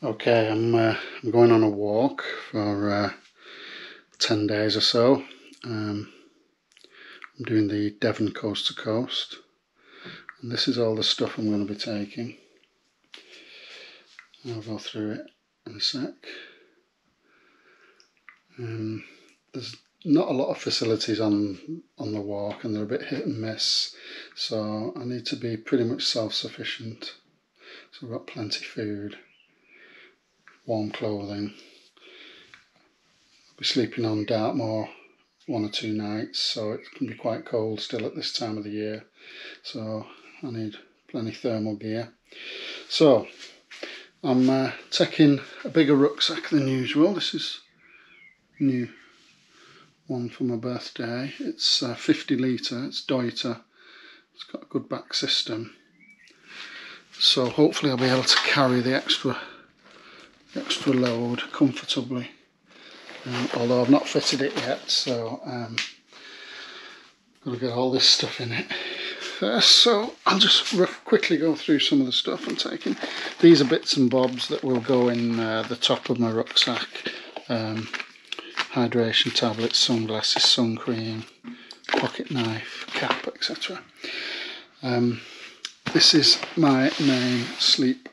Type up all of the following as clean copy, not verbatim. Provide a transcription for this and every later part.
Okay, I'm going on a walk for 10 days or so. I'm doing the Devon coast to coast, and this is all the stuff I'm going to be taking. I'll go through it in a sec. There's not a lot of facilities on the walk, and they're a bit hit and miss, so I need to be pretty much self-sufficient. So I've got plenty of food, warm clothing. I'll be sleeping on Dartmoor 1 or 2 nights, so it can be quite cold still at this time of the year, so I need plenty of thermal gear. So I'm taking a bigger rucksack than usual. This is a new one for my birthday. It's 50 litre, it's Deuter, it's got a good back system, so hopefully I'll be able to carry the extra load comfortably. Although I've not fitted it yet, so got to get all this stuff in it first. So I'll just quickly go through some of the stuff I'm taking. These are bits and bobs that will go in the top of my rucksack. Hydration tablets, sunglasses, sun cream, pocket knife, cap, etc. This is my main sleep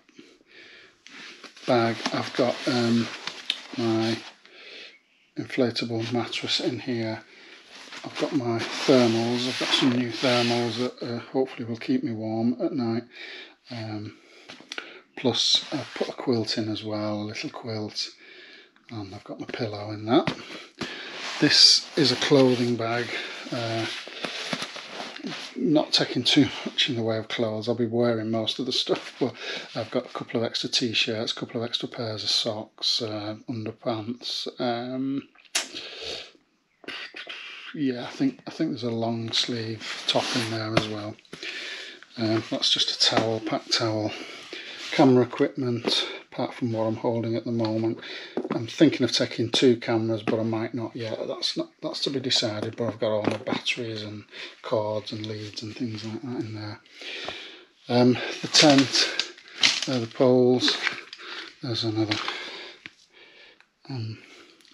bag. I've got my inflatable mattress in here. I've got my thermals. I've got some new thermals that hopefully will keep me warm at night. Plus I've put a quilt in as well, a little quilt, and I've got my pillow in that. This is a clothing bag. Not taking too much in the way of clothes. I'll be wearing most of the stuff, but I've got a couple of extra t-shirts, a couple of extra pairs of socks, underpants. Yeah, I think there's a long sleeve top in there as well. That's just a towel, packed towel. Camera equipment, apart from what I'm holding at the moment. I'm thinking of taking 2 cameras, but I might not yet. That's to be decided. But I've got all my batteries and cords and leads and things like that in there. The tent, the poles. There's another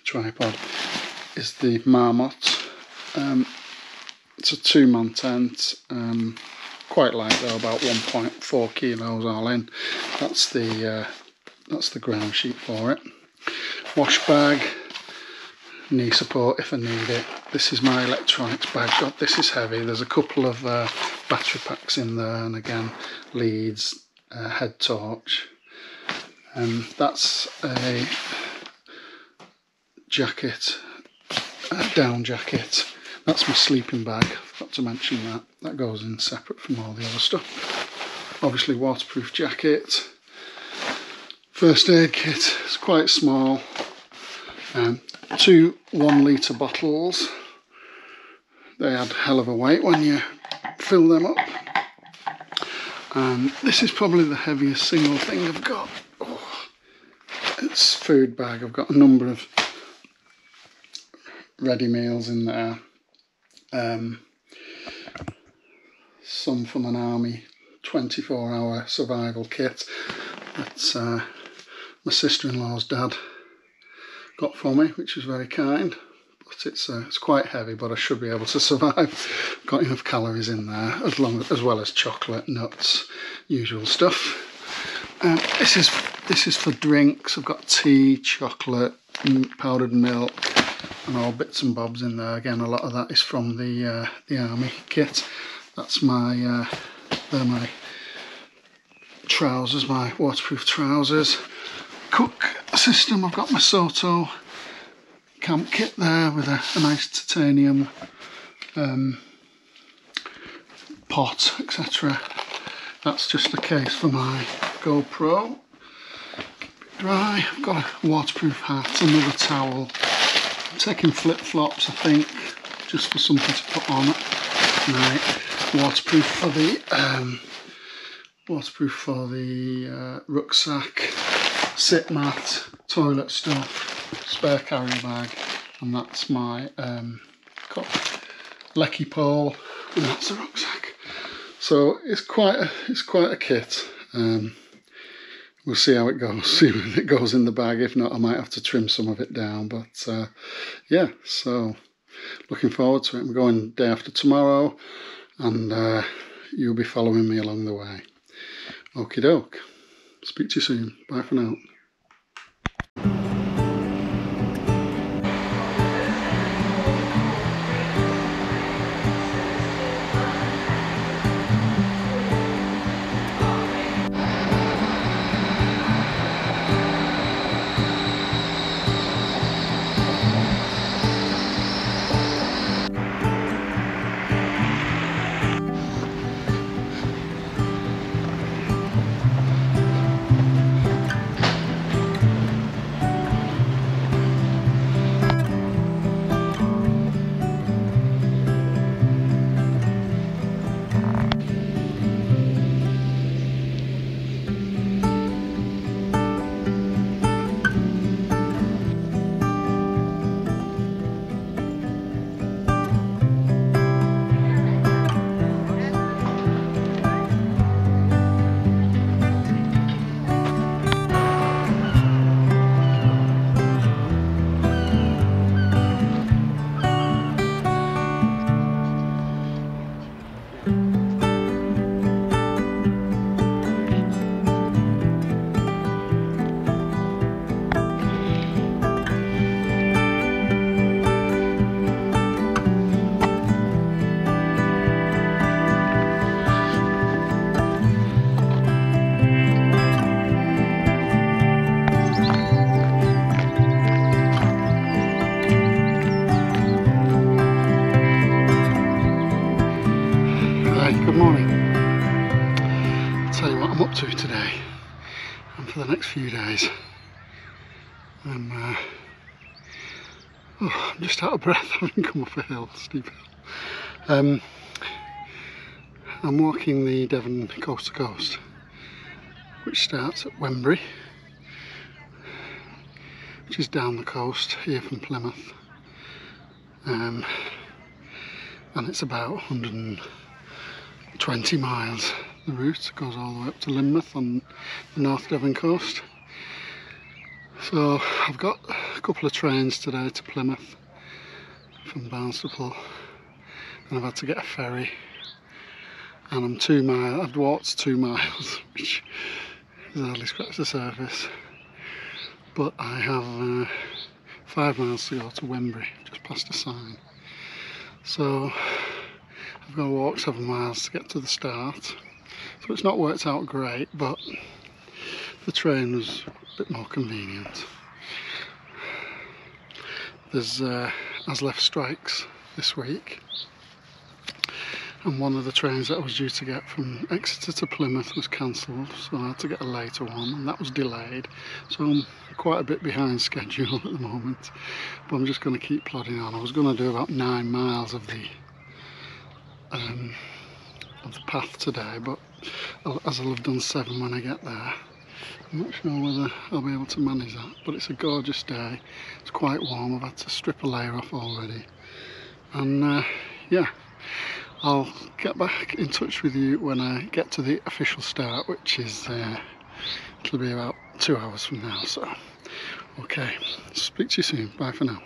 tripod. Is the Marmot. It's a 2-man tent. Quite light though, about 1.4 kilos all in. That's the ground sheet for it. Wash bag, knee support if I need it. This is my electronics bag. God, this is heavy. There's a couple of battery packs in there, and again leads, head torch. That's a jacket, down jacket. That's my sleeping bag. I forgot to mention that. That goes in separate from all the other stuff. Obviously waterproof jacket. First aid kit. It's quite small. 2 1-litre bottles. They add hell of a weight when you fill them up. And this is probably the heaviest single thing I've got. Oh, it's food bag. I've got a number of ready meals in there. Some from an army 24-hour survival kit that my sister-in-law's dad got for me, which was very kind. But it's quite heavy, but I should be able to survive. Got enough calories in there, as well as chocolate, nuts, usual stuff. This is for drinks. I've got tea, chocolate, powdered milk, and all bits and bobs in there. Again, a lot of that is from the army kit. That's they're my trousers, my waterproof trousers. Cook system, I've got my Soto camp kit there with a nice titanium pot, etc. That's just the case for my GoPro. Keep it dry. I've got a waterproof hat, another towel. I'm taking flip-flops, I think, just for something to put on at night. Waterproof for the rucksack, sit mat, toilet stuff, spare carry bag, and that's my lecky pole, and that's the rucksack. So it's quite a kit. we'll see how it goes, see if it goes in the bag. If not, I might have to trim some of it down. But yeah, so looking forward to it. We're going day after tomorrow, and you'll be following me along the way. Okie doke. Speak to you soon. Bye for now. Good morning. I'll tell you what I'm up to today and for the next few days. I'm just out of breath having come up a hill, steep hill. I'm walking the Devon coast to coast, which starts at Wembury, which is down the coast here from Plymouth, and it's about 120 miles. The route goes all the way up to Lynmouth on the North Devon coast. So I've got a couple of trains today to Plymouth from Barnstaple, and I've had to get a ferry, and I'm 2 miles, I've walked 2 miles, which has hardly scratched the surface, but I have 5 miles to go to Wembury, just past a sign. So I've got to walk 7 miles to get to the start, so it's not worked out great, but the train was a bit more convenient. There's ASLEF strikes this week, and one of the trains that I was due to get from Exeter to Plymouth was cancelled, so I had to get a later one, and that was delayed, so I'm quite a bit behind schedule at the moment, but I'm just going to keep plodding on. I was going to do about 9 miles of the path today, but as I'll have done 7 when I get there. I'm not sure whether I'll be able to manage that, but it's a gorgeous day. It's quite warm. I've had to strip a layer off already, and yeah, I'll get back in touch with you when I get to the official start, which is it'll be about 2 hours from now. So okay, speak to you soon. Bye for now.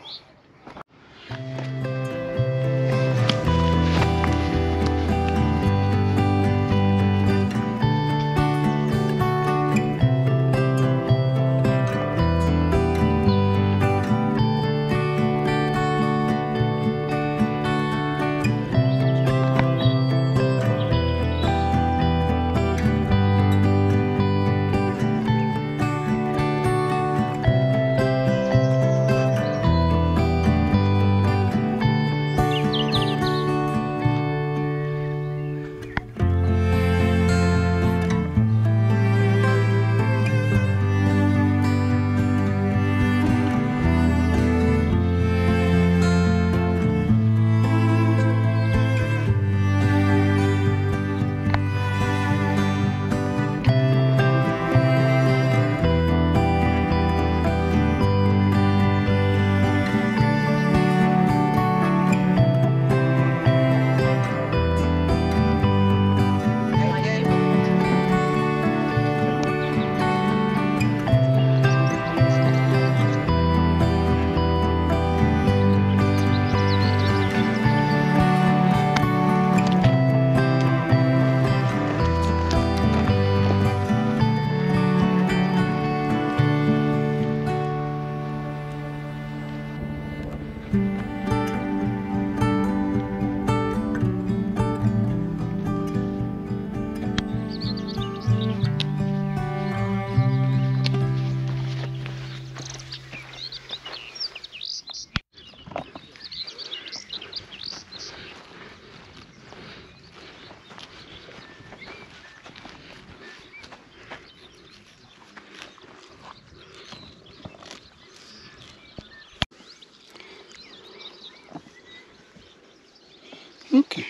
Okay,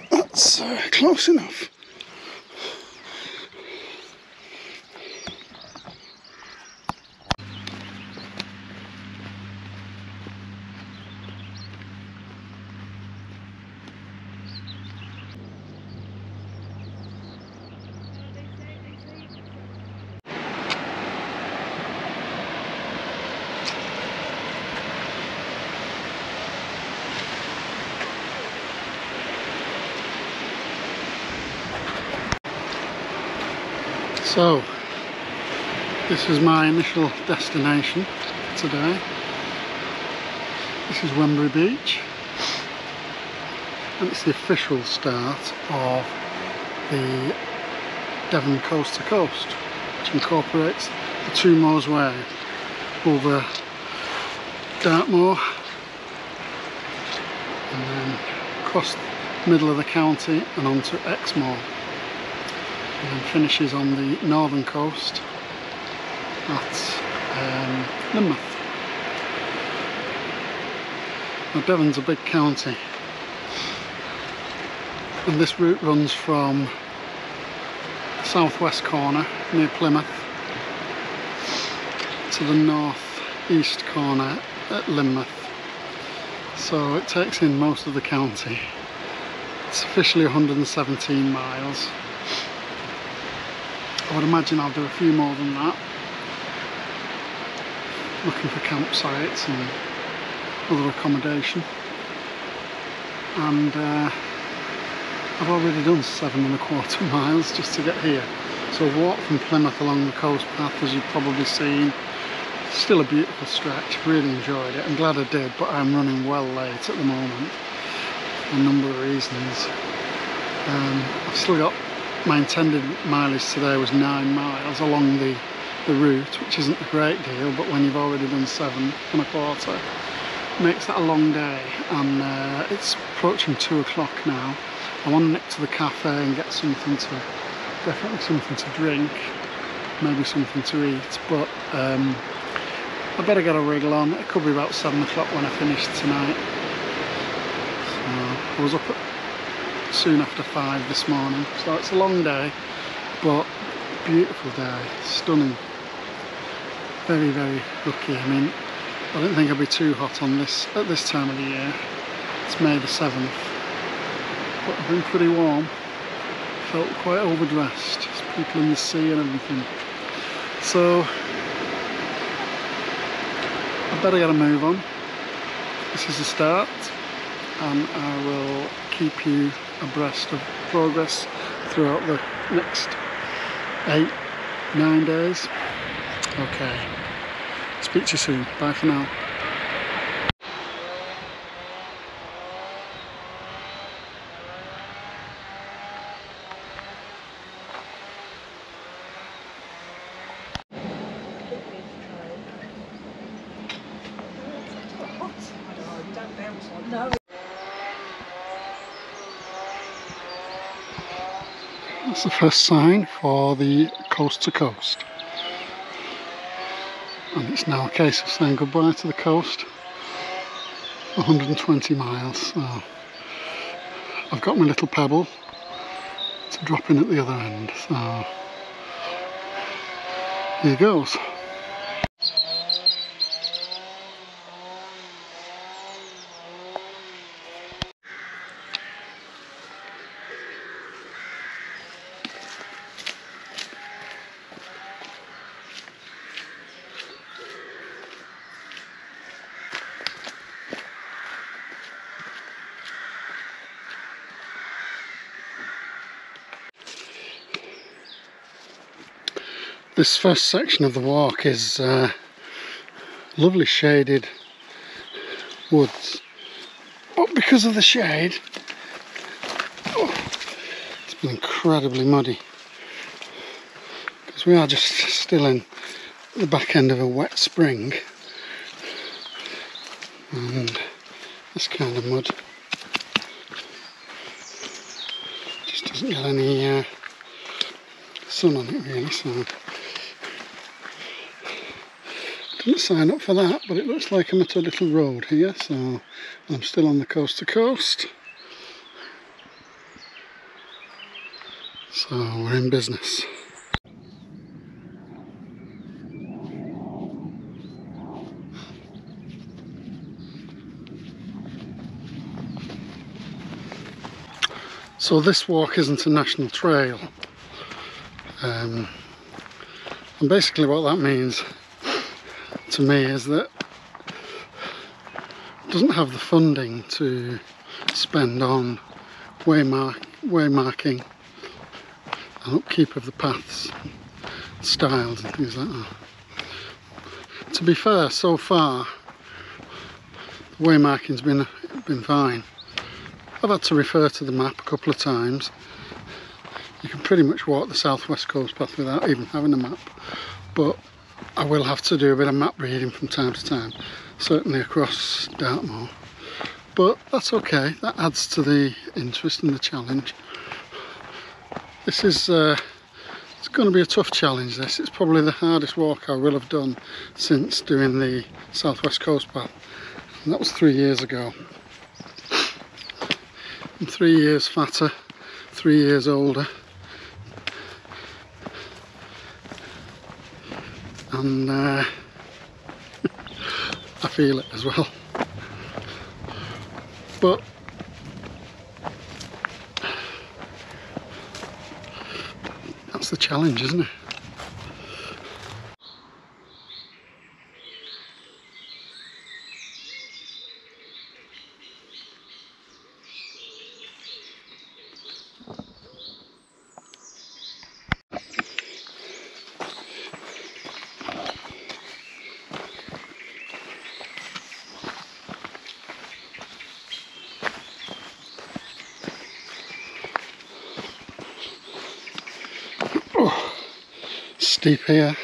that's close enough. So, this is my initial destination today. This is Wembury Beach, and it's the official start of the Devon coast to coast, which incorporates the Two Moors Way over Dartmoor and then across the middle of the county and onto Exmoor, and then finishes on the northern coast at Lynmouth. Now, Devon's a big county, and this route runs from the southwest corner near Plymouth to the north-east corner at Lynmouth. So it takes in most of the county. It's officially 117 miles. I would imagine I'll do a few more than that, looking for campsites and other accommodation. And I've already done 7¼ miles just to get here. So I've walked from Plymouth along the coast path, as you've probably seen. Still a beautiful stretch, really enjoyed it. I'm glad I did, but I'm running well late at the moment for a number of reasons. I've still got, my intended mileage today was 9 miles along the route, which isn't a great deal, but when you've already done 7¼ it makes that a long day. And it's approaching 2 o'clock now. I want to nip to the cafe and get something to, definitely something to drink, maybe something to eat, but I better get a wriggle on. It could be about 7 o'clock when I finish tonight. So I was up at soon after 5 this morning, so it's a long day, but beautiful day, stunning. Very, very lucky. I mean, I didn't think I'd be too hot on this at this time of the year. It's May the 7th, but I've been pretty warm. Felt quite overdressed. There's people in the sea and everything. So I better get a move on. This is the start, and I will keep you abreast of progress throughout the next 8-9 days. Okay, speak to you soon. Bye for now. No. That's the first sign for the coast to coast, and it's now a case of saying goodbye to the coast. 120 miles, so I've got my little pebble to drop in at the other end, so here goes. This first section of the walk is lovely shaded woods. But because of the shade, it's been incredibly muddy. Because we are just still in the back end of a wet spring. And this kind of mud just doesn't get any sun on it really, so didn't sign up for that, but it looks like I'm at a little road here, so I'm still on the coast to coast, so we're in business. So this walk isn't a national trail, and basically what that means to me is that it doesn't have the funding to spend on waymarking and upkeep of the paths, styles and things like that. To be fair, so far the waymarking's been fine. I've had to refer to the map a couple of times. You can pretty much walk the southwest coast path without even having a map, but I will have to do a bit of map reading from time to time, certainly across Dartmoor. But that's okay, that adds to the interest and the challenge. This is it's going to be a tough challenge this. It's probably the hardest walk I will have done since doing the southwest coast path, and that was 3 years ago. I'm 3 years fatter, 3 years older, and I feel it as well. But that's the challenge, isn't it? Oh, steep here.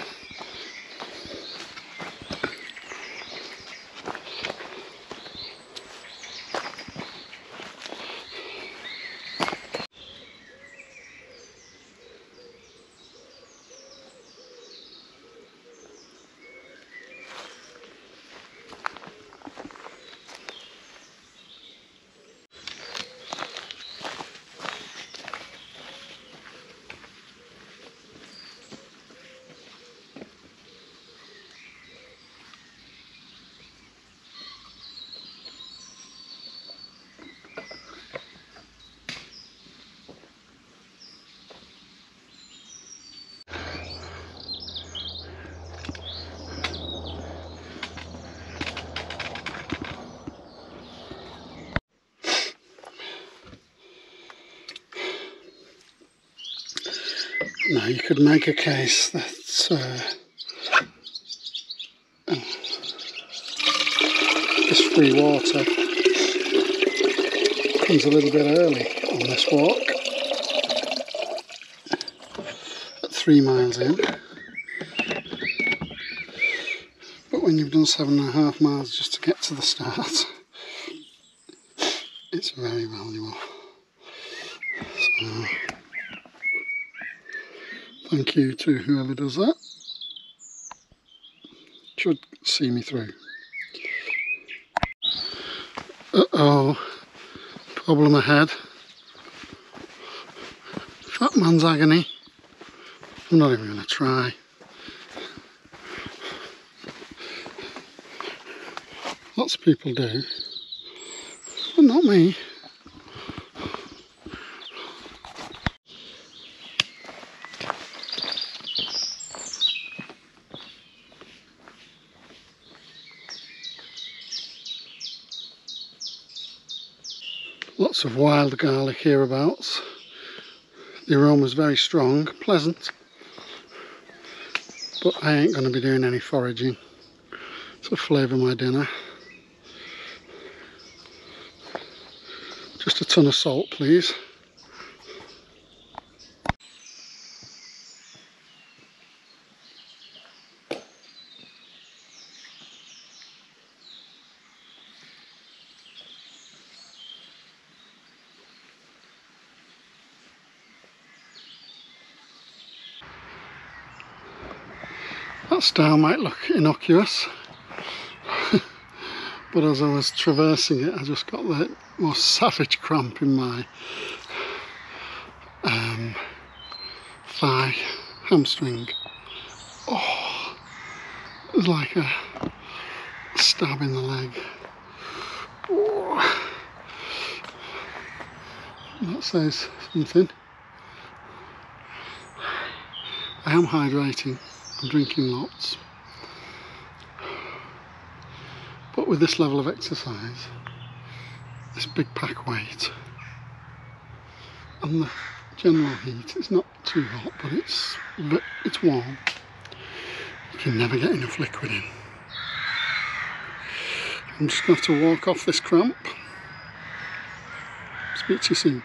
Now you could make a case that this free water comes a little bit early on this walk, at 3 miles in, but when you've done 7.5 miles just to get to the start, it's very valuable. So, thank you to whoever does that. Should see me through. Uh-oh, problem ahead. Fat man's agony. I'm not even going to try. Lots of people do, but not me. Lots of wild garlic hereabouts. The aroma's very strong, pleasant, but I ain't going to be doing any foraging to flavour my dinner. Just a ton of salt, please. That star might look innocuous, but as I was traversing it, I just got the most savage cramp in my thigh, hamstring. Oh, it was like a stab in the leg. Oh, that says something. I am hydrating. I'm drinking lots, but with this level of exercise, this big pack weight, and the general heat, it's not too hot, but it's warm. You can never get enough liquid in. I'm just going to have to walk off this cramp. Speak to you soon.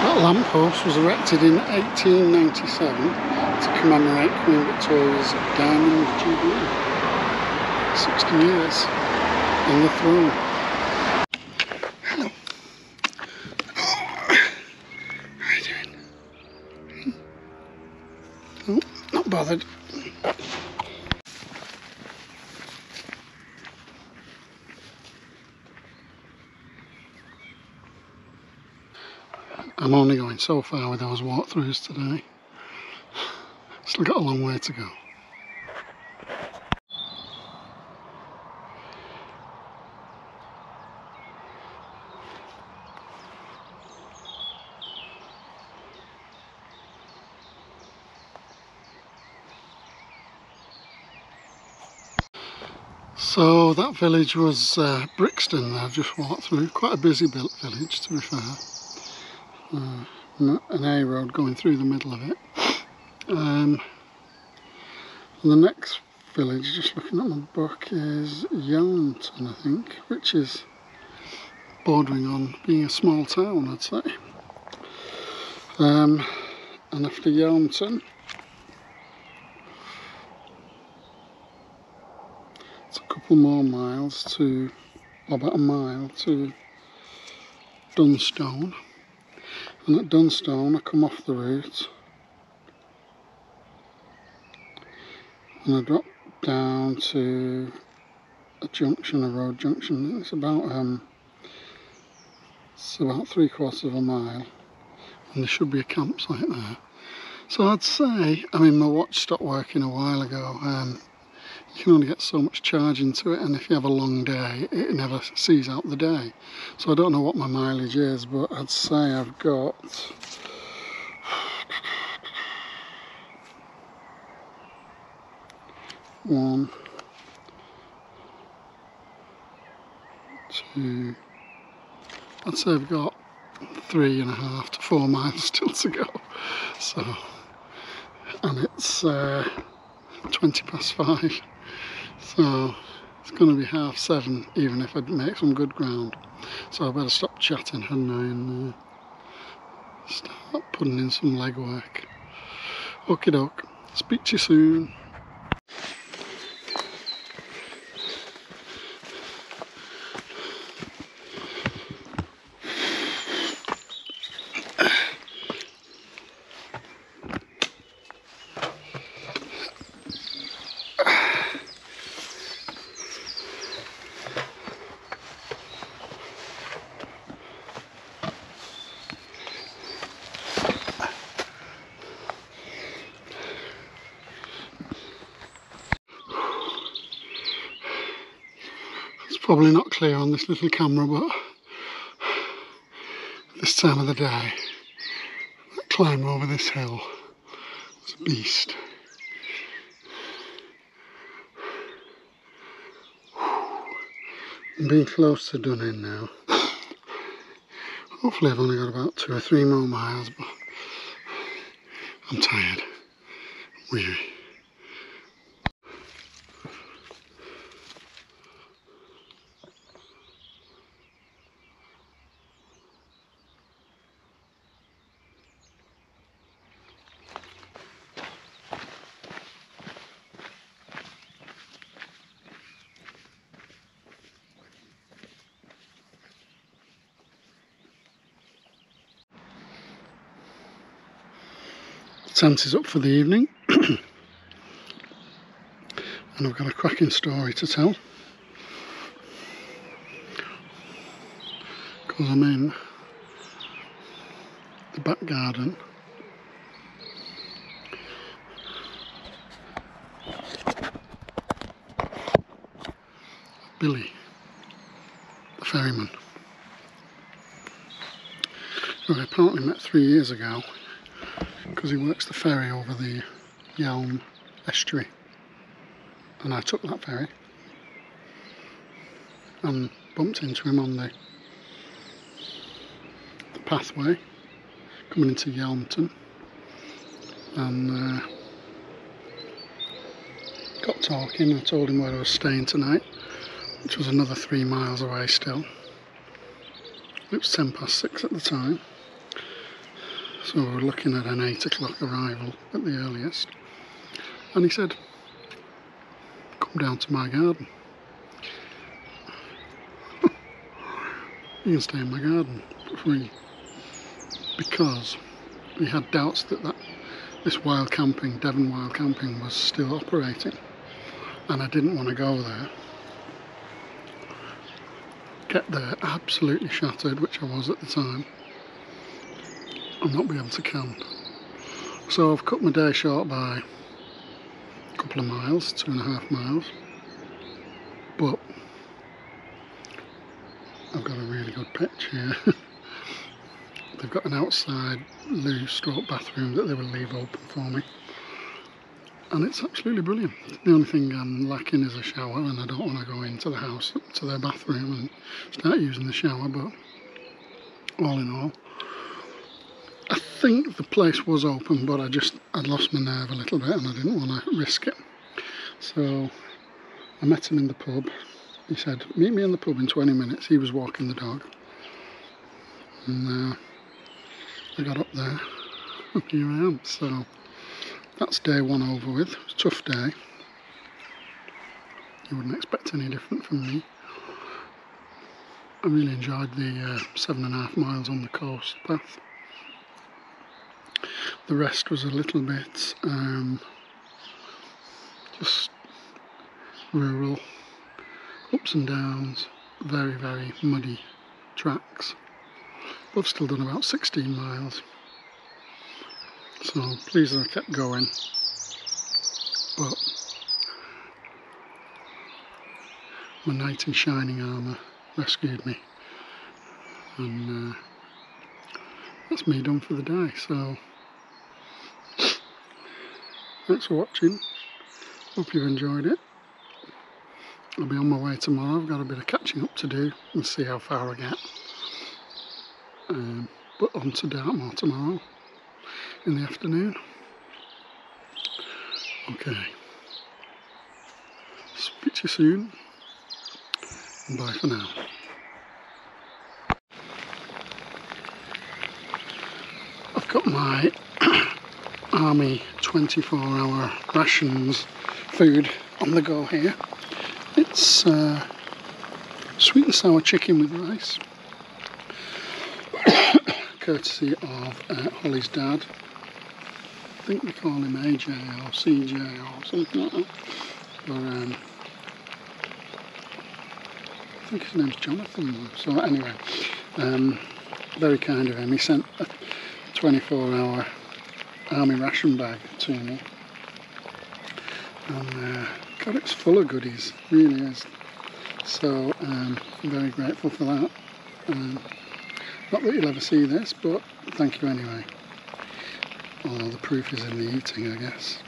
That lamppost was erected in 1897 to commemorate Queen Victoria's Diamond Jubilee. 60 years on the throne. Hello. Oh, how are you doing? Oh, not bothered. I'm only going so far with those walkthroughs today. Still got a long way to go. So that village was Brixton that I've just walked through. Quite a busy built village, to be fair. An A road going through the middle of it. And the next village, just looking at my book, is Yarnton, I think, which is bordering on being a small town, I'd say. And after Yarnton, it's a couple more miles to, or about a mile to Dunstone. And at Dunstone I come off the route and I drop down to a junction, a road junction. It's about 3/4 of a mile, and there should be a campsite there. So I'd say, I mean, my watch stopped working a while ago. You can only get so much charge into it, and if you have a long day, it never sees out the day. So I don't know what my mileage is, but I'd say I've got 1, 2, I'd say I've got 3.5 to 4 miles still to go. So, and it's 5:20. So it's going to be 7:30 even if I make some good ground. So I better stop chatting, hadn't I, and start putting in some legwork. Okie doke, speak to you soon. Probably not clear on this little camera, but this time of the day, that climb over this hill was a beast. I'm being close to done in now. Hopefully I've only got about 2 or 3 more miles, but I'm tired, weary. Tent is up for the evening and I've got a cracking story to tell because I'm in the back garden Billy, the ferryman, who I apparently met 3 years ago because he works the ferry over the Yelm estuary, and I took that ferry and bumped into him on the pathway coming into Yelmton, and got talking. I told him where I was staying tonight, which was another 3 miles away still. It was 6:10 at the time, so we were looking at an 8 o'clock arrival at the earliest. And he said, come down to my garden. You can stay in my garden for free. Because we had doubts that this wild camping, Devon wild camping, was still operating. And I didn't want to go there. Get there absolutely shattered, which I was at the time, and not be able to camp. So I've cut my day short by a couple of miles, 2.5 miles, but I've got a really good pitch here. They've got an outside loo stroke bathroom that they will leave open for me, and it's absolutely brilliant. The only thing I'm lacking is a shower, and I don't want to go into the house to their bathroom and start using the shower, but all in all, I think the place was open, but I'd lost my nerve a little bit and I didn't want to risk it. So I met him in the pub. He said, meet me in the pub in 20 minutes. He was walking the dog. And I got up there, and here I am. So that's day 1 over with. It was a tough day. You wouldn't expect any different from me. I really enjoyed the 7.5 miles on the coast path. The rest was a little bit just rural, ups and downs, very, very muddy tracks. But I've still done about 16 miles. So pleased that I kept going. But my knight in shining armour rescued me. And that's me done for the day. So thanks for watching. Hope you've enjoyed it. I'll be on my way tomorrow. I've got a bit of catching up to do and see how far I get. But on to Dartmoor tomorrow in the afternoon. Okay. Speak to you soon. Bye for now. I've got my Army 24-hour rations food on the go here. It's sweet and sour chicken with rice, courtesy of Holly's dad. I think we call him AJ or CJ or something like that. But I think his name's Jonathan. So anyway, very kind of him. He sent a 24-hour army ration bag to me, and God, it's full of goodies, really is. So I'm very grateful for that. Not that you'll ever see this, but thank you anyway. Although the proof is in the eating, I guess.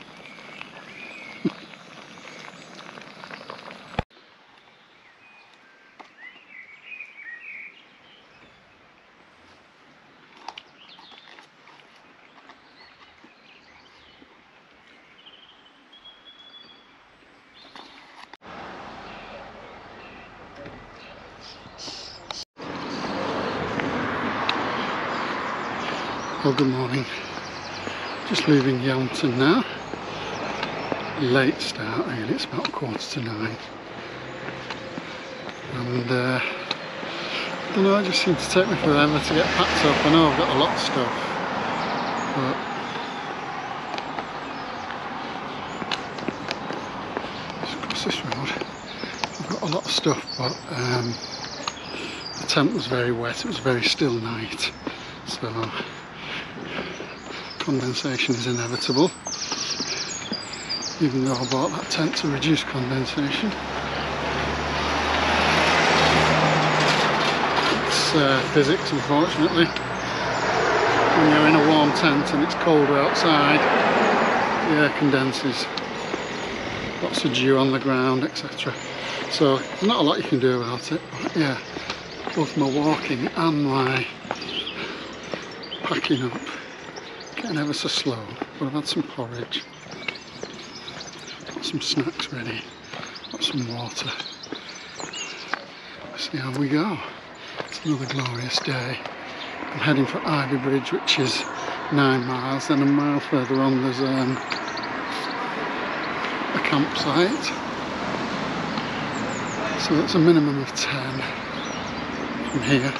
Well, good morning. Just leaving Yaunton now. Late start really, it's about 9:15. And I don't know, it just seems to take me forever to get packed up. I know I've got a lot of stuff, but just across this road, I've got a lot of stuff, but the tent was very wet, it was a very still night, so condensation is inevitable, even though I bought that tent to reduce condensation. It's physics, unfortunately. When you're in a warm tent and it's colder outside, the air condenses, lots of dew on the ground, etc. So there's not a lot you can do about it, but yeah, both my walking and my packing up getting ever so slow. But I've had some porridge, got some snacks ready, got some water. Let's see how we go. It's another glorious day. I'm heading for Ivy Bridge, which is 9 miles, then a mile further on there's a campsite. So that's a minimum of 10 from here.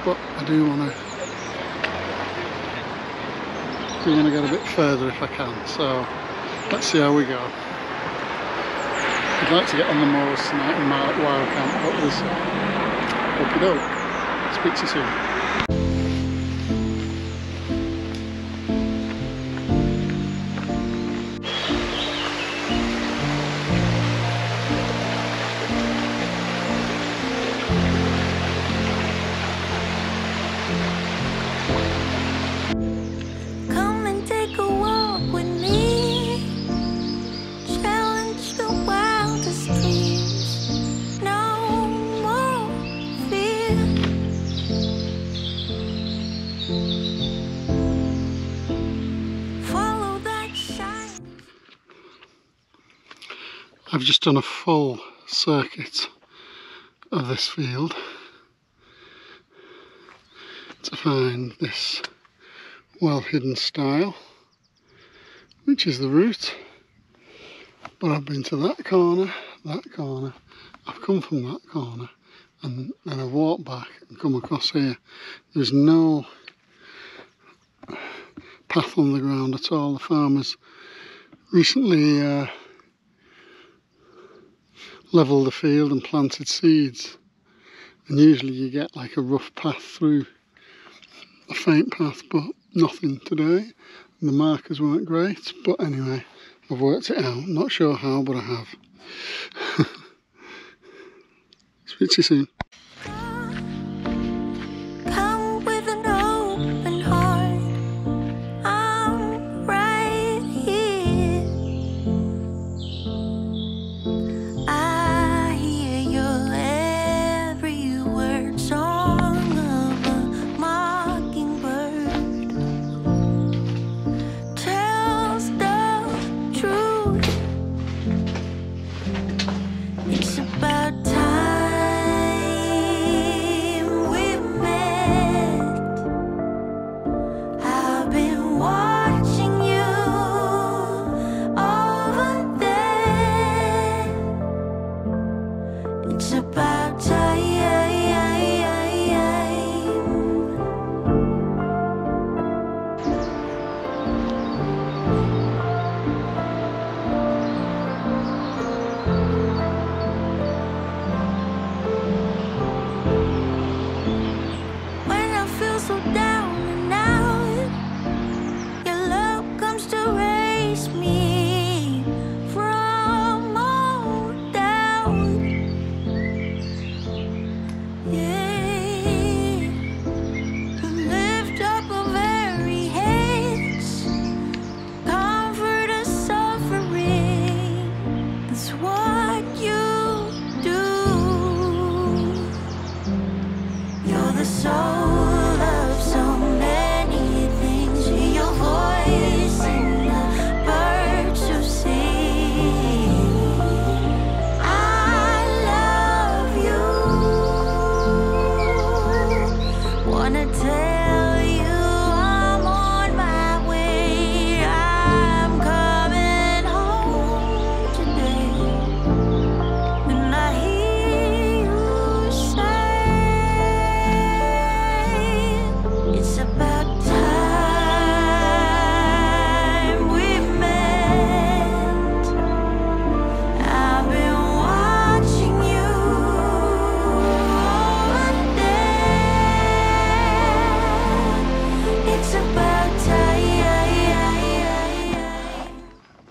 But I do want to get a bit further if I can, so let's see how we go. I'd like to get on the moors tonight in my wild camp, but there's okie doke. Speak to you soon. I've just done a full circuit of this field to find this well hidden stile, which is the route. But I've been to that corner, I've come from that corner, and then I've walked back and come across here. There's no path on the ground at all. The farmers recently levelled the field and planted seeds, and usually you get like a rough path through, a faint path, but nothing today. The markers weren't great, but anyway, I've worked it out. Not sure how, but I have. Speak to you soon. It's about time.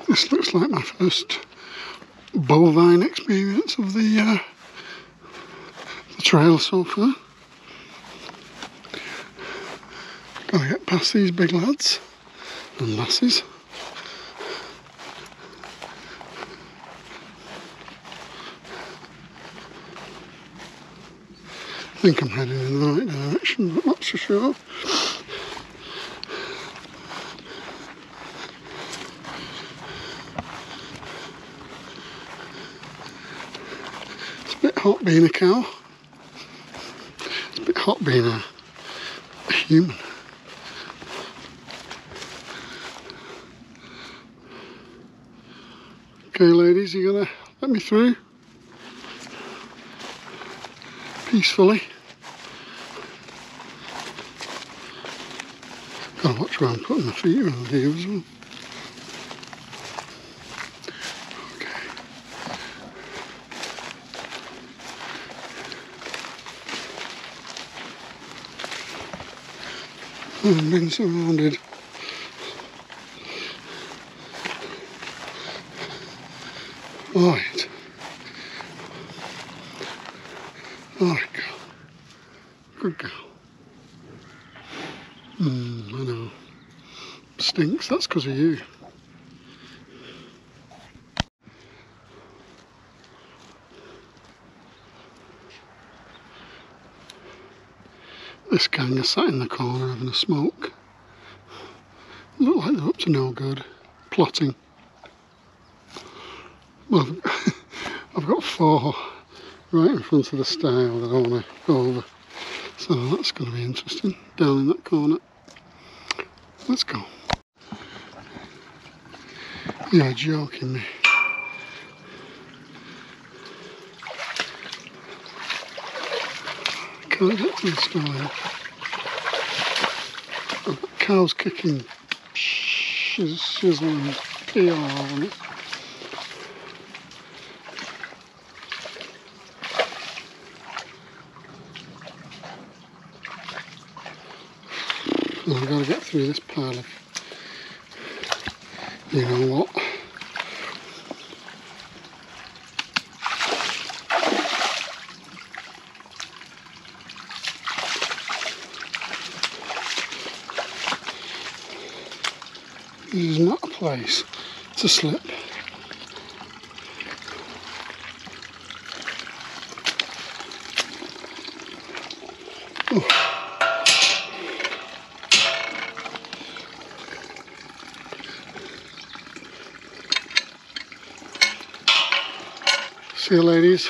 This looks like my first bovine experience of the trail so far. Gotta get past these big lads and lasses. I think I'm heading in the right direction, but not so sure. It's a bit hot being a cow. It's a bit hot being a human. Okay ladies, you're gonna let me through? Peacefully. Gotta watch where I'm putting my feet around here as well. Okay. I'm being surrounded. Right. Alright, girl. Good girl. I know. Stinks, that's because of you. This gang are sat in the corner having a smoke. Look like they're up to no good. Plotting. Well, I've got 4 right in front of the stile that I want to go over. So that's going to be interesting, down in that corner. Let's go. You're joking me. I can't get to the stile. I've got cows kicking shizzle and pee all over it. I've got to get through this pile of, you know what. This is not a place to slip. Oh. See you ladies,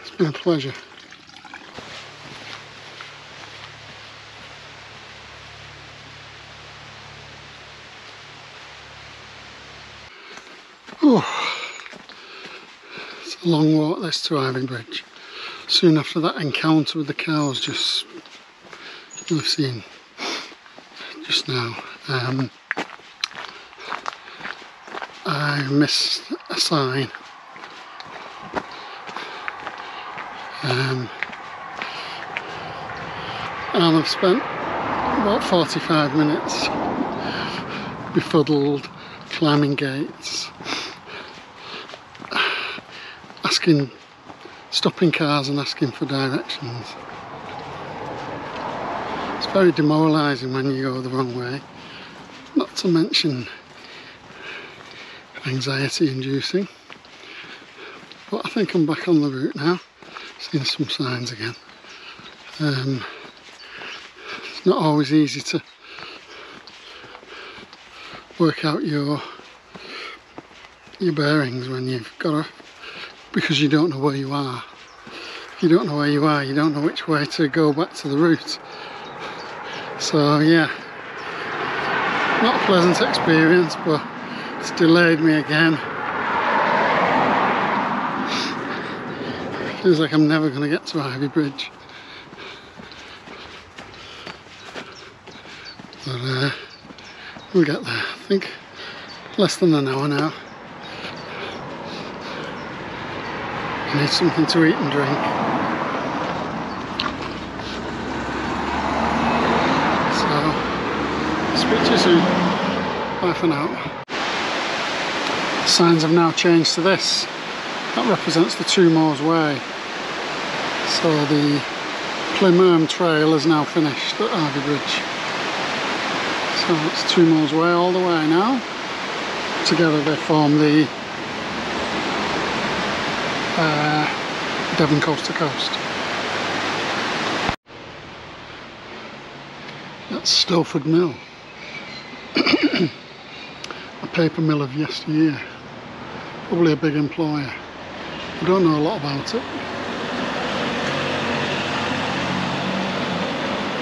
it's been a pleasure. Oh, it's a long walk this to Ivy Bridge. Soon after that encounter with the cows just you've seen just now, I missed a sign. And I've spent about 45 minutes befuddled, climbing gates, stopping cars and asking for directions. It's very demoralising when you go the wrong way, not to mention anxiety inducing. But I think I'm back on the route now. Seeing some signs again. It's not always easy to work out your bearings when you've got to, because you don't know where you are. If you don't know where you are, you don't know which way to go back to the route. So yeah, not a pleasant experience, but it's delayed me again. Feels like I'm never going to get to Ivy Bridge. But we'll get there. I think less than an hour now. I need something to eat and drink. So, speak to you soon. Bye for now. Signs have now changed to this. That represents the Two Moors Way. So the Plymouth Trail is now finished at Ivy Bridge. So it's Two Moors Way all the way now. Together they form the Devon coast to coast. That's Stowford Mill. A paper mill of yesteryear. Probably a big employer. I don't know a lot about it.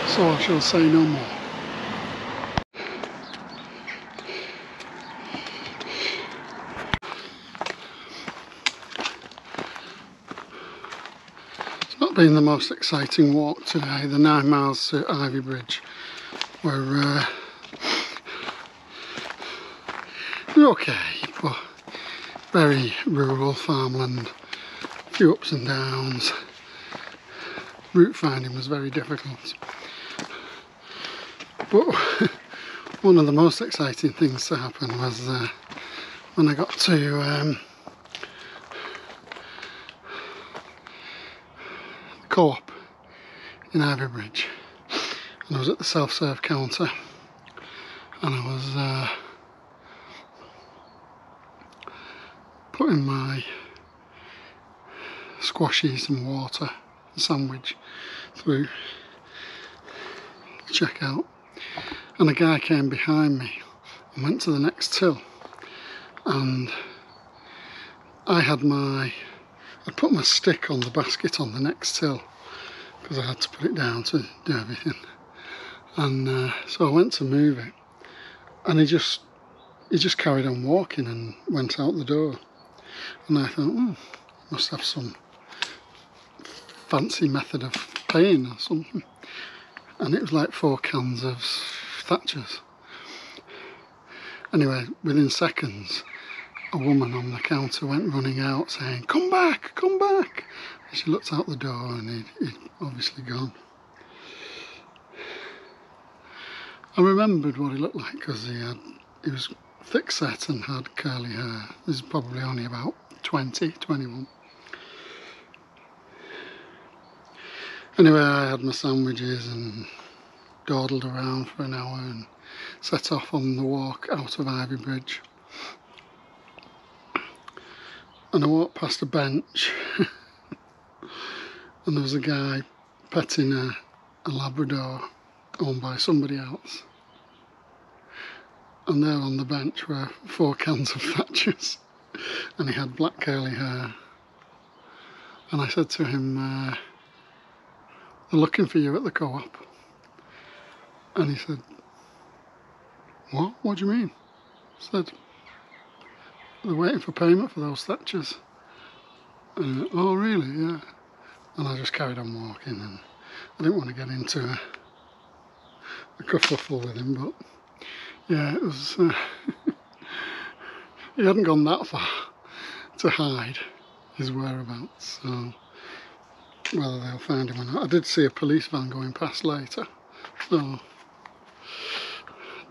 So I shall say no more. It's not been the most exciting walk today. The 9 miles to Ivy Bridge were okay, but very rural farmland, a few ups and downs. Route finding was very difficult. But one of the most exciting things to happen was when I got to the co-op in Ivy Bridge, and I was at the self-serve counter, and I was putting my squashies and water and sandwich through the checkout, and a guy came behind me and went to the next till, and I'd put my stick on the basket on the next till because I had to put it down to do everything, and so I went to move it, and he just carried on walking and went out the door. And I thought, must have some fancy method of paying or something. And it was like 4 cans of Thatcher's. Anyway, within seconds, a woman on the counter went running out saying, "Come back, come back." And she looked out the door and he'd obviously gone. I remembered what he looked like because he was thick set and had curly hair. He was probably only about 20, 21. Anyway, I had my sandwiches and dawdled around for an hour and set off on the walk out of Ivy Bridge. And I walked past a bench and there was a guy petting a Labrador owned by somebody else. And there on the bench were 4 cans of Thatcher's, and he had black curly hair. And I said to him, "They're looking for you at the co-op." And he said, "What? What do you mean?" I said, "They're waiting for payment for those Thatcher's." And he went, "Oh really? Yeah." And I just carried on walking, and I didn't want to get into a kerfuffle with him, but yeah, it was he hadn't gone that far to hide his whereabouts, so whether they'll find him or not. I did see a police van going past later, so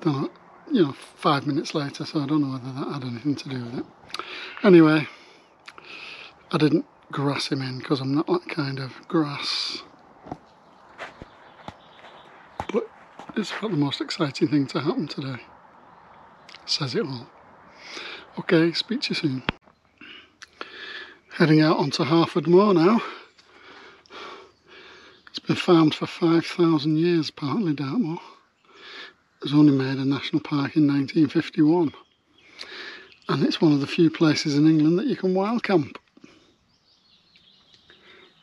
don't know, 5 minutes later, so I don't know whether that had anything to do with it. Anyway, I didn't grass him in because I'm not that kind of grass. But it's about the most exciting thing to happen today. Says it all. Okay, speak to you soon. Heading out onto Harford Moor now. It's been farmed for 5,000 years, apparently, Dartmoor. It was only made a national park in 1951. And it's one of the few places in England that you can wild camp.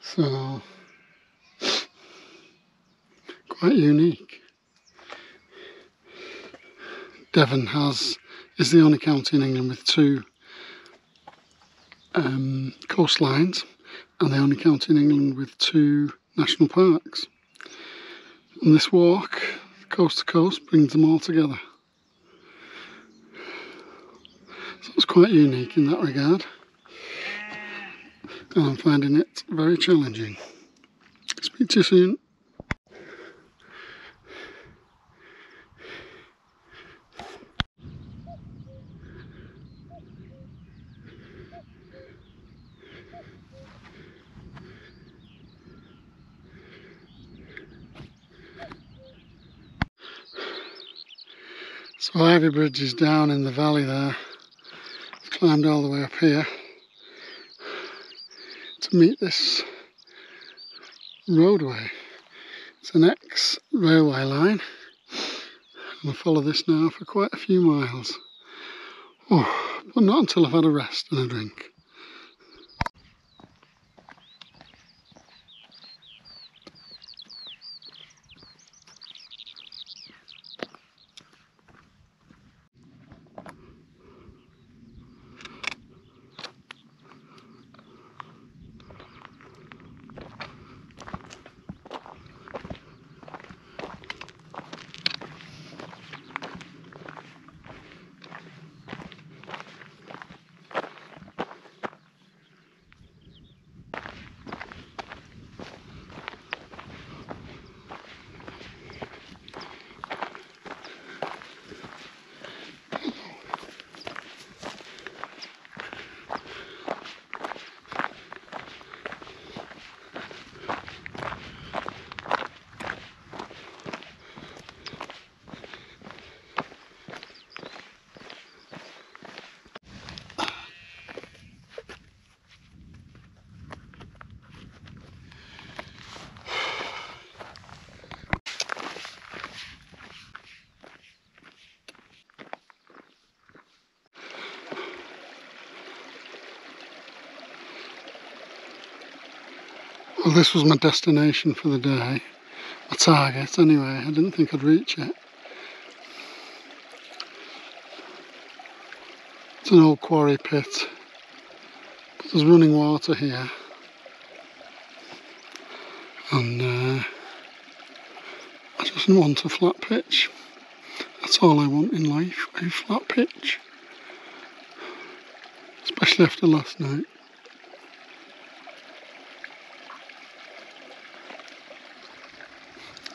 So, quite unique. Devon is the only county in England with 2 coastlines, and the only county in England with 2 national parks. And this walk, coast to coast, brings them all together. So it's quite unique in that regard, and I'm finding it very challenging. Speak to you soon. So Ivy Bridge is down in the valley there. I've climbed all the way up here to meet this roadway. It's an ex-railway line. I'm going to follow this now for quite a few miles. Oh, but not until I've had a rest and a drink. Well, this was my destination for the day, my target anyway. I didn't think I'd reach it. It's an old quarry pit, but there's running water here, and I just want a flat pitch. That's all I want in life, a flat pitch, especially after last night.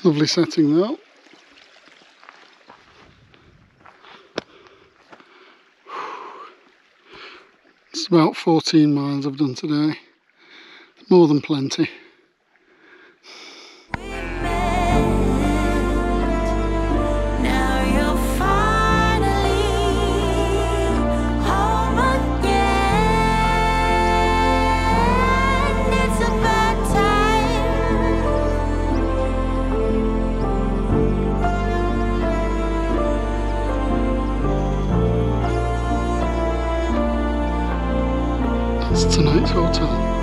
Lovely setting though. It's about 14 miles I've done today. More than plenty. It's tonight's hotel.